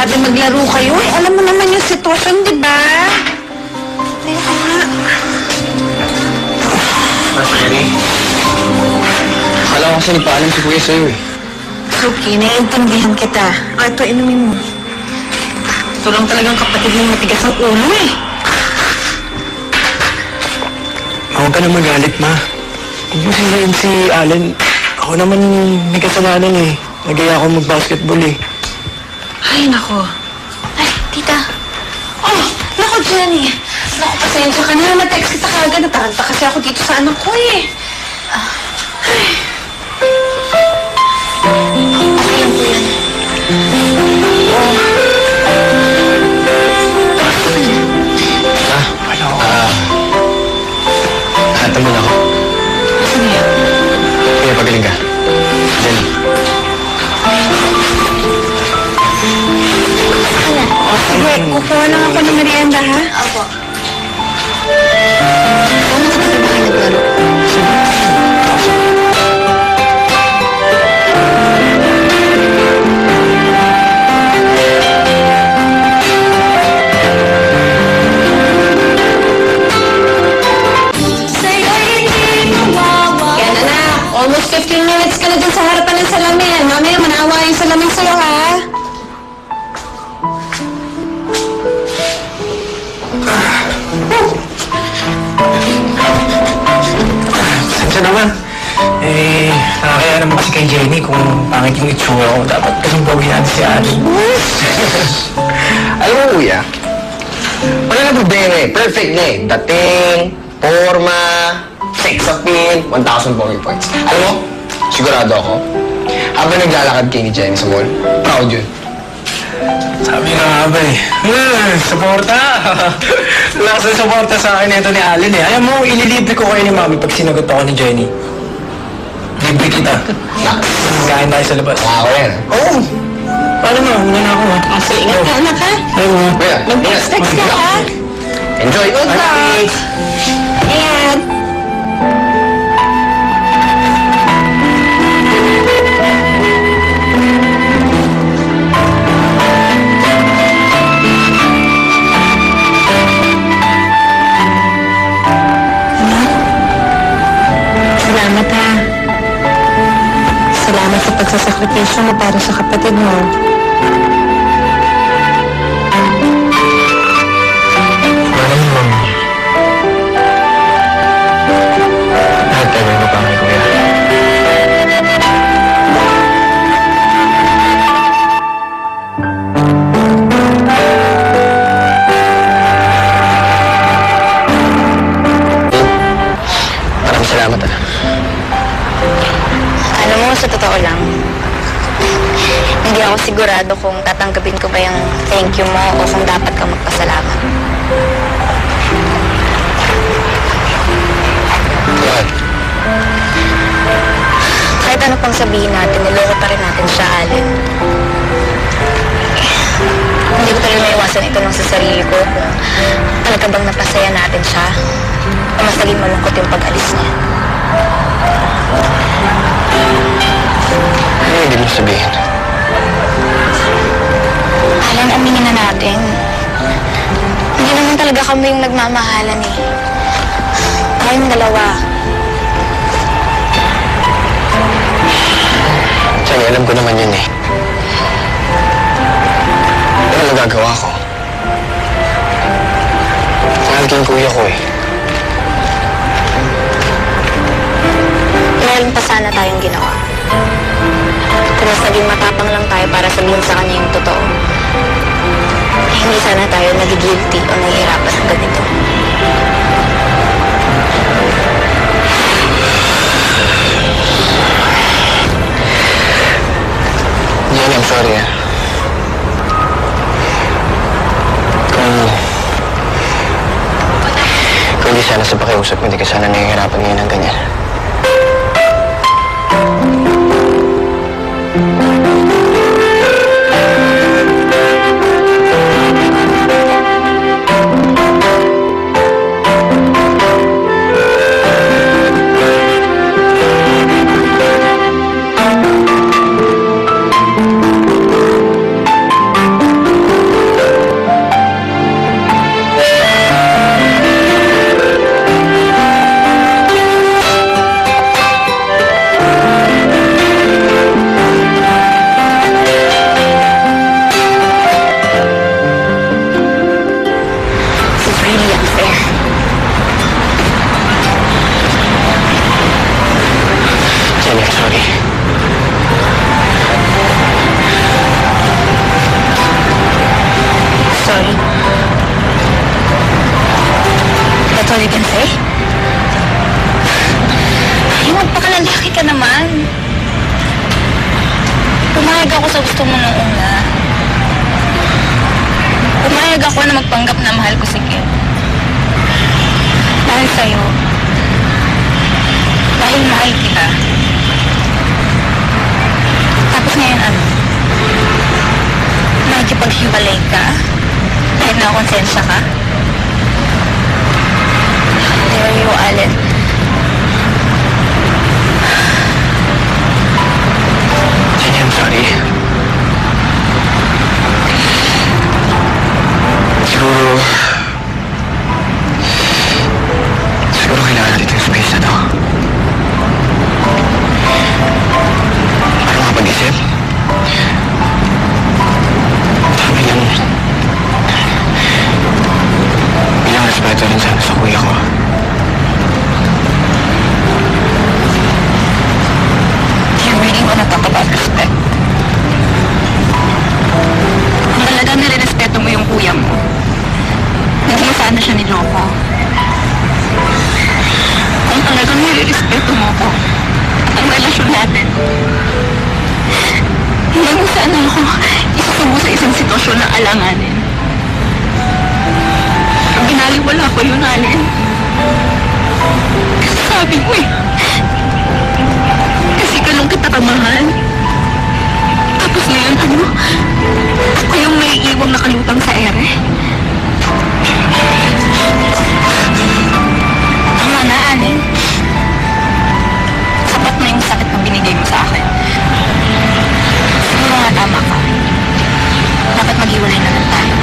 Sabi maglaro kayo. Eh, alam mo naman yung sitwasyon, di ba? Teka nga. Mas, Jenny. Akala ko kasi nagpaalam si Kuya sa'yo eh. Okay, naiintindihan kita. O, ito, inumin mo. Ito lang talagang kapatid ng matigas ang ulo eh. Huwag ka na magalit, ma. Huwag mo singayin si Allen. Ako naman may kasalanan eh. Nagaya ako mag-basketball eh. Ay, nako. Ay, tita. Oh, nako, Jenny. Nako, pasensya ka na. Na-text kita kagad. Nataranta kasi ako dito sa anak ko eh. Ay. Okay lang po yan. Ano? Hata mo na ako. Sige. Kaya pagaling ka. Jenny. Sige, kukuha lang ako ng merienda, ha? Opo. Ano ka ba kayo naglaro? Yan, anak. Almost 15 minutes ka na dun sa harapan ng salamin. Mamaya, manawa yung salamin sa'yo, ha? Sensya naman. Eh, nakakaya naman kasi kay Jenny kung pangit yung itsura ko. Dapat kasing pogi natin si Allen. Alam mo, kuya, wala na problema eh. Perfect na eh. Dating, forma, sex appeal, 1,000 pogi points. Alam mo, sigurado ako, habang naglalakad kayo ni Jenny sa mall, proud yun. Sabi nga nga ba eh. Suporta! Lakas na suporta sa akin ito ni Allen eh. Alam mo, ililibre ko kayo ni Mami pag sinagot ako ni Jenny. Libre kita. Kain tayo sa labas. Ako yan. Oo! Paano mo? Muna na ako ha. Kasi ingat ka, anak, ha? Ayaw mo. Kuya, Mag-text ka, ha? enjoy. Good luck! Ayan. Salamat, ha? Salamat sa pagsasakripisyo mo para sa kapatid mo. Paano mo bang... Lahat gagawin ko pa kay Kuya. Maraming salamat ah. Alam mo, sa totoo lang, hindi ako sigurado kung tatanggapin ko ba yung thank you mo o kung dapat kang magpasalamat. Bakit? Kahit ano pang sabihin natin, niloko pa rin natin siya, Allen. Hindi ko talaga maiwasan ito lang sa sarili ko kung talaga bang napasaya natin siya o mas naging malungkot yung pag-alis niya. Ano yung ibig mo sabihin? Alan, aminin na natin. Hindi naman talaga kami yung nagmamahalan eh. Tayong dalawa. Jenny, alam ko naman yun eh. Ano nagagawa ko? Mahal ko yung kuya ko eh. Meron pa sana tayong ginawa. Kung mas naging matapang lang tayo para sabihin sa kanya yung totoo, eh, hindi sana tayo nagigilty o nahihirapan ng ganito. Jenny, I'm sorry ah. Kung hindi sana sa pakiusap, hindi ka sana nahihirapan ngayon ng ganyan. Sorry. That's all you can say? Ay, magpakalalaki ka naman. Pumayag ako sa gusto mo nung una. Pumayag ako na magpanggap na mahal ko si Kim. Dahil sa'yo. Dahil mahal kita. Tapos ngayon ano? Nakikipaghiwalay ka? Kahit nakakonsensya ka? Dare you, Allen. Jenny, I'm sorry. Siguro kailangan natin yung space na to. Para makapag-isip. Bilang respeto rin sana sa kuya ko. Do you really wanna talk about respect? Kung talagang nire-respeto mo yung kuya mo, hindi mo sana siya niloko. Kung talagang nire-respeto mo ko, ang relasyon natin, hindi mo sana ako isusubo sa isang sitwasyon na alanganin. Binaliwala ko yun, Allen. Kasi sabi mo eh, kasi ganun kita kamahal. Tapos ngayon, ano? Ako yung may iwang nakalutang sa ere. Tama na, Allen. Sapat na yung sakit na binigay mo sa akin. Siguro nga tama ka. Dapat maghiwalay na lang tayo.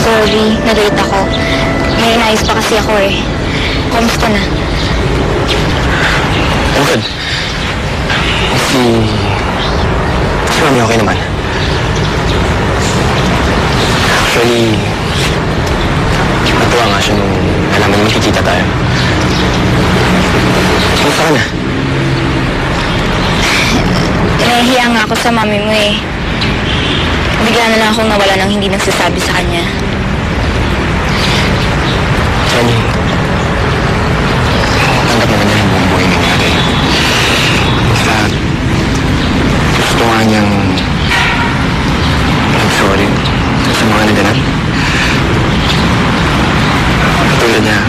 Sorry, na-late ako. May inayos pa kasi ako eh. Kumusta na? I'm good. Si Mami okay naman. Actually, natuwa nga siya nung nalaman na magkikita tayo. Kumusta ka na? Nahihiya nga ako sa mami mo eh. Bigla na lang akong nawala ng hindi nagsasabi sa kanya. Jenny, tanggap naman niya yung buong buhay nangyari. Basta, gusto nga niyang mag-sorry sa mga naganan. Katulad niya,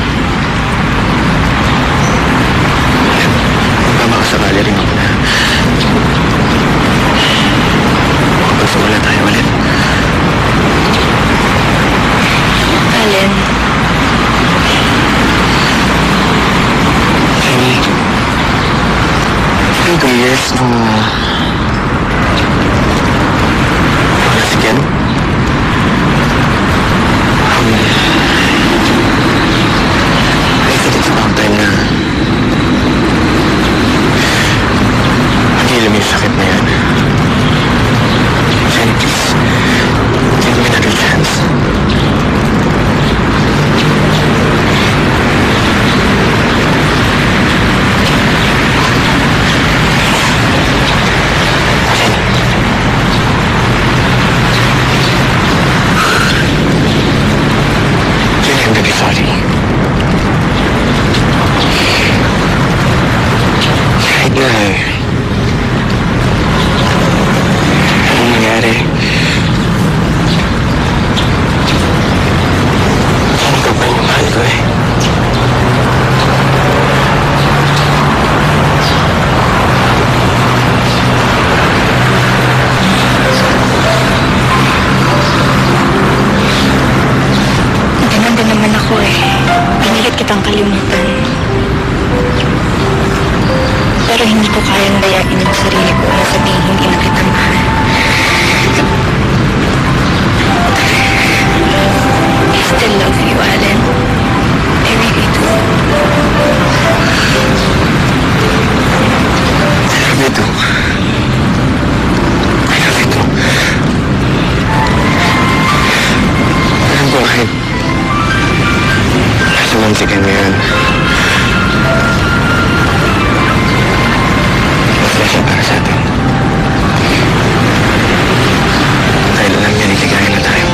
magmamakasakali rin ako na makapagsimula tayo ulit. Allen, Jenny, it's been 2 years nung wala si Ken. I think it's about time na maghilam yung sakit na yan. Jenny, please, give me another chance. kitang kalimutan. Pero hindi ko kayang dayain ang sarili ko na sabihin hindi na kita mahal. I still love you, Alan. I really do. I love you too. I love you too. Alam ko kahit nasa mantikan mo yan. Masaya siya para sa atin. Dahil alam niya ligaya na tayo.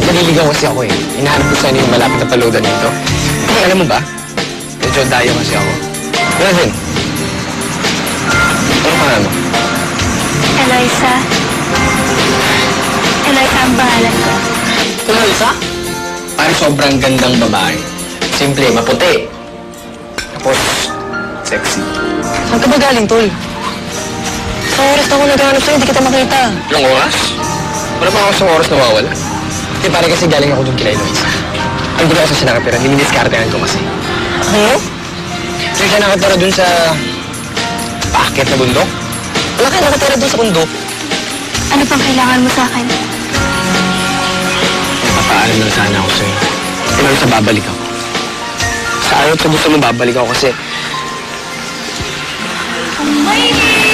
Naliligaw kasi ako eh. Hinahanap ko sana yung malapit na paludan dito. Eh, alam mo ba? Medyo dayo kasi ako. Raven. Ano pangalan mo? Eloisa. Eloisa ang pangalan ko. Eloisa? Parang sobrang gandang babae. Simple, maputi. Tapos, sexy. Saan ka ba galing, Tol? Sa oras na ako naghahanap sa'yo, hindi kita makita. Ilang oras? Wala pa ako sa oras na mawala. Eh, pare kasi galing ako dun kila Eloisa. Ang di ko kasi siya nakatira, dininiskartehan ko kasi. Ano? Kasi siya nakatira dun sa paakyat na bundok. Wala kayo nakatira dun sa bundok. Ano pang kailangan mo sa akin? Papaalam lang sana ako sa'yo. Pero sa babalik ako. Sa ayaw at sa gusto mo babalik ako kasi...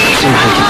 Kasi mahal kita.